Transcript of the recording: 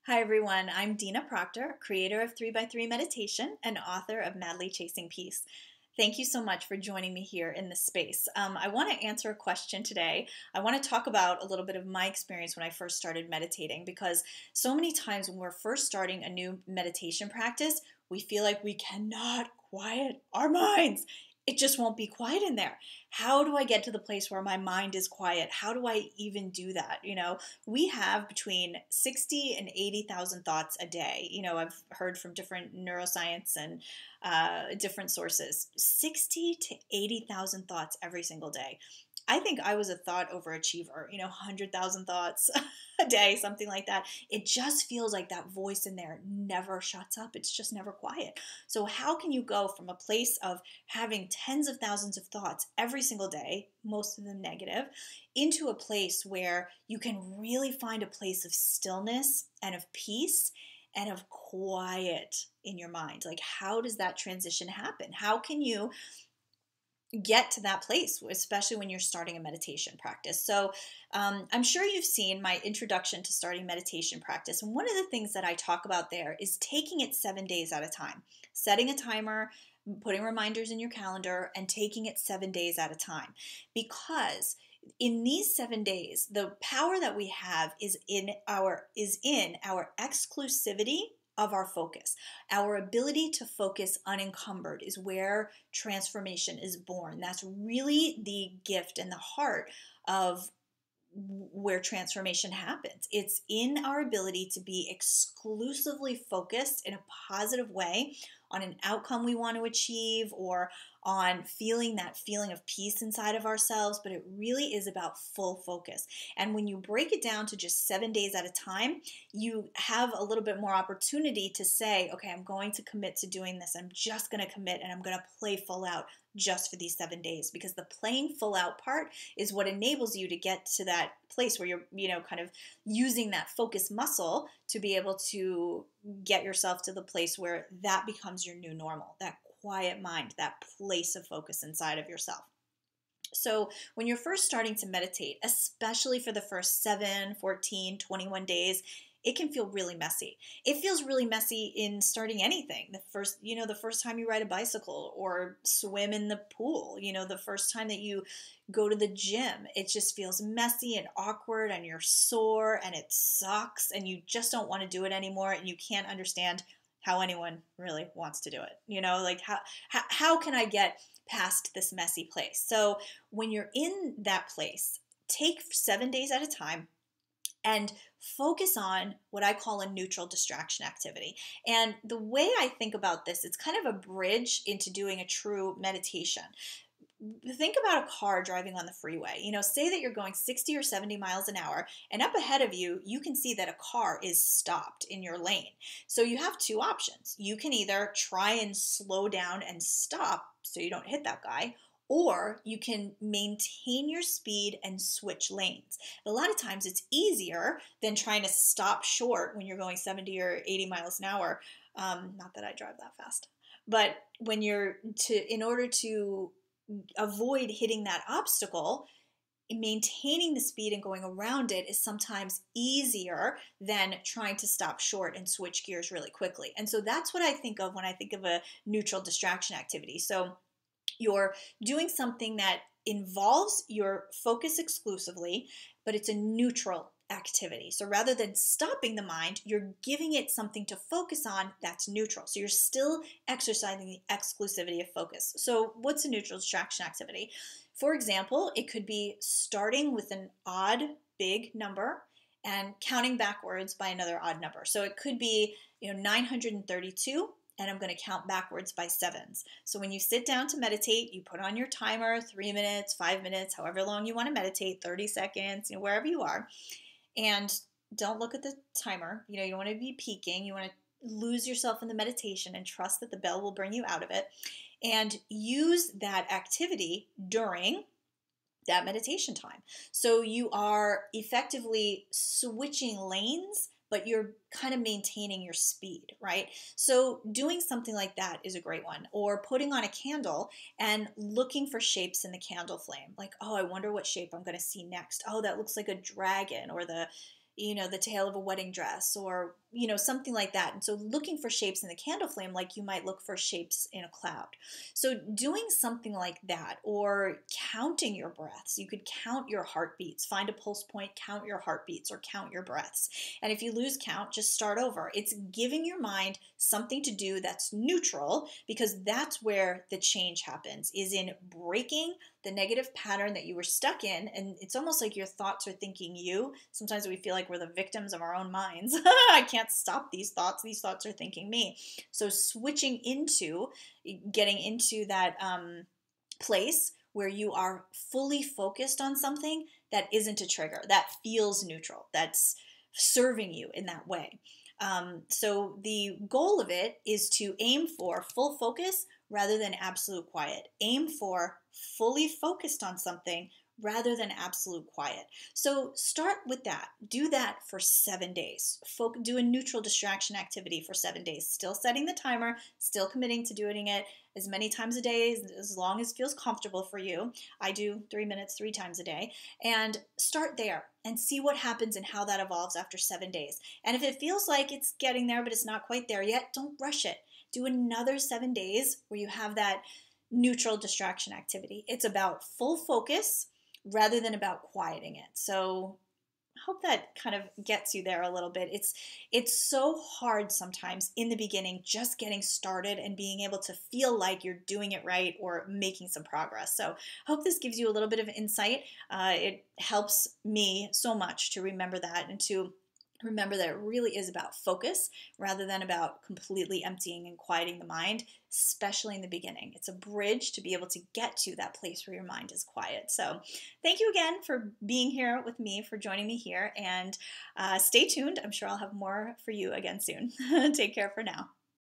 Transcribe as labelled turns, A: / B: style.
A: Hi everyone, I'm Dina Proctor, creator of 3 by 3 Meditation and author of Madly Chasing Peace. Thank you so much for joining me here in this space. I want to answer a question today. I want to talk about a little bit of my experience when I first started meditating, because so many times when we're first starting a new meditation practice, we feel like we cannot quiet our minds. It just won't be quiet in there. How do I get to the place where my mind is quiet? How do I even do that? We have between 60 and 80,000 thoughts a day. I've heard from different neuroscience and different sources, 60 to 80,000 thoughts every single day. I think I was a thought overachiever, 100,000 thoughts a day, something like that. It just feels like that voice in there never shuts up. It's just never quiet. So, how can you go from a place of having tens of thousands of thoughts every single day, most of them negative, into a place where you can really find a place of stillness and of peace and of quiet in your mind? Like, how does that transition happen? How can you get to that place, especially when you're starting a meditation practice? So, I'm sure you've seen my introduction to starting meditation practice. And one of the things that I talk about there is taking it 7 days at a time, setting a timer, putting reminders in your calendar, and taking it 7 days at a time. Because in these 7 days, the power that we have is in our exclusivity of our focus. Our ability to focus unencumbered is where transformation is born. That's really the gift and the heart of where transformation happens. It's in our ability to be exclusively focused in a positive way on an outcome we want to achieve, or on feeling that feeling of peace inside of ourselves. But it really is about full focus. And when you break it down to just 7 days at a time, you have a little bit more opportunity to say, okay, I'm going to commit to doing this. I'm just going to commit and I'm going to play full out just for these 7 days, because the playing full out part is what enables you to get to that place where you're, kind of using that focus muscle to be able to get yourself to the place where that becomes your new normal, that quiet mind, that place of focus inside of yourself. So when you're first starting to meditate, especially for the first 7, 14, 21 days, it can feel really messy. It feels really messy in starting anything. The first time you ride a bicycle or swim in the pool, the first time that you go to the gym, it just feels messy and awkward, and you're sore and it sucks and you just don't want to do it anymore, and you can't understand how anyone really wants to do it. Like how can I get past this messy place? So when you're in that place, take 7 days at a time and focus on what I call a neutral distraction activity. And the way I think about this, it's kind of a bridge into doing a true meditation. Think about a car driving on the freeway. Say that you're going 60 or 70 miles an hour, and up ahead of you, you can see that a car is stopped in your lane. So you have two options. You can either try and slow down and stop so you don't hit that guy, or you can maintain your speed and switch lanes. A lot of times it's easier than trying to stop short when you're going 70 or 80 miles an hour. Not that I drive that fast. But in order to avoid hitting that obstacle, maintaining the speed and going around it is sometimes easier than trying to stop short and switch gears really quickly. And so that's what I think of when I think of a neutral distraction activity. So you're doing something that involves your focus exclusively, but it's a neutral activity. So rather than stopping the mind, you're giving it something to focus on that's neutral. So you're still exercising the exclusivity of focus. So what's a neutral distraction activity? For example, it could be starting with an odd big number and counting backwards by another odd number. So it could be 932, and I'm going to count backwards by sevens. So when you sit down to meditate, you put on your timer, 3 minutes, 5 minutes, however long you want to meditate, 30 seconds, wherever you are. And don't look at the timer. You don't want to be peaking. You want to lose yourself in the meditation and trust that the bell will bring you out of it. And use that activity during that meditation time. So you are effectively switching lanes, but you're kind of maintaining your speed, right? So doing something like that is a great one. Or putting on a candle and looking for shapes in the candle flame. Like, oh, I wonder what shape I'm going to see next. Oh, that looks like a dragon, or the the tail of a wedding dress, or something like that. And so looking for shapes in the candle flame like you might look for shapes in a cloud. So doing something like that, or counting your breaths. You could count your heartbeats, find a pulse point, count your heartbeats, or count your breaths. And if you lose count, just start over. It's giving your mind something to do that's neutral, because that's where the change happens, is in breaking the negative pattern that you were stuck in. And it's almost like your thoughts are thinking you. Sometimes we feel like we're the victims of our own minds. I can't stop these thoughts. These thoughts are thinking me. So switching into getting into that place where you are fully focused on something that isn't a trigger, that feels neutral, that's serving you in that way. So the goal of it is to aim for full focus rather than absolute quiet. Aim for fully focused on something rather than absolute quiet. So start with that. Do that for 7 days. Do a neutral distraction activity for 7 days. Still setting the timer, still committing to doing it as many times a day, as long as it feels comfortable for you. I do 3 minutes 3 times a day. And start there and see what happens and how that evolves after 7 days. And if it feels like it's getting there, but it's not quite there yet, don't rush it. Do another 7 days where you have that neutral distraction activity. It's about full focus rather than about quieting it. So I hope that kind of gets you there a little bit. It's so hard sometimes in the beginning, just getting started and being able to feel like you're doing it right or making some progress. So I hope this gives you a little bit of insight. It helps me so much to remember that, and to remember that it really is about focus rather than about completely emptying and quieting the mind, especially in the beginning. It's a bridge to be able to get to that place where your mind is quiet. So thank you again for being here with me, for joining me here, and stay tuned. I'm sure I'll have more for you again soon. Take care for now.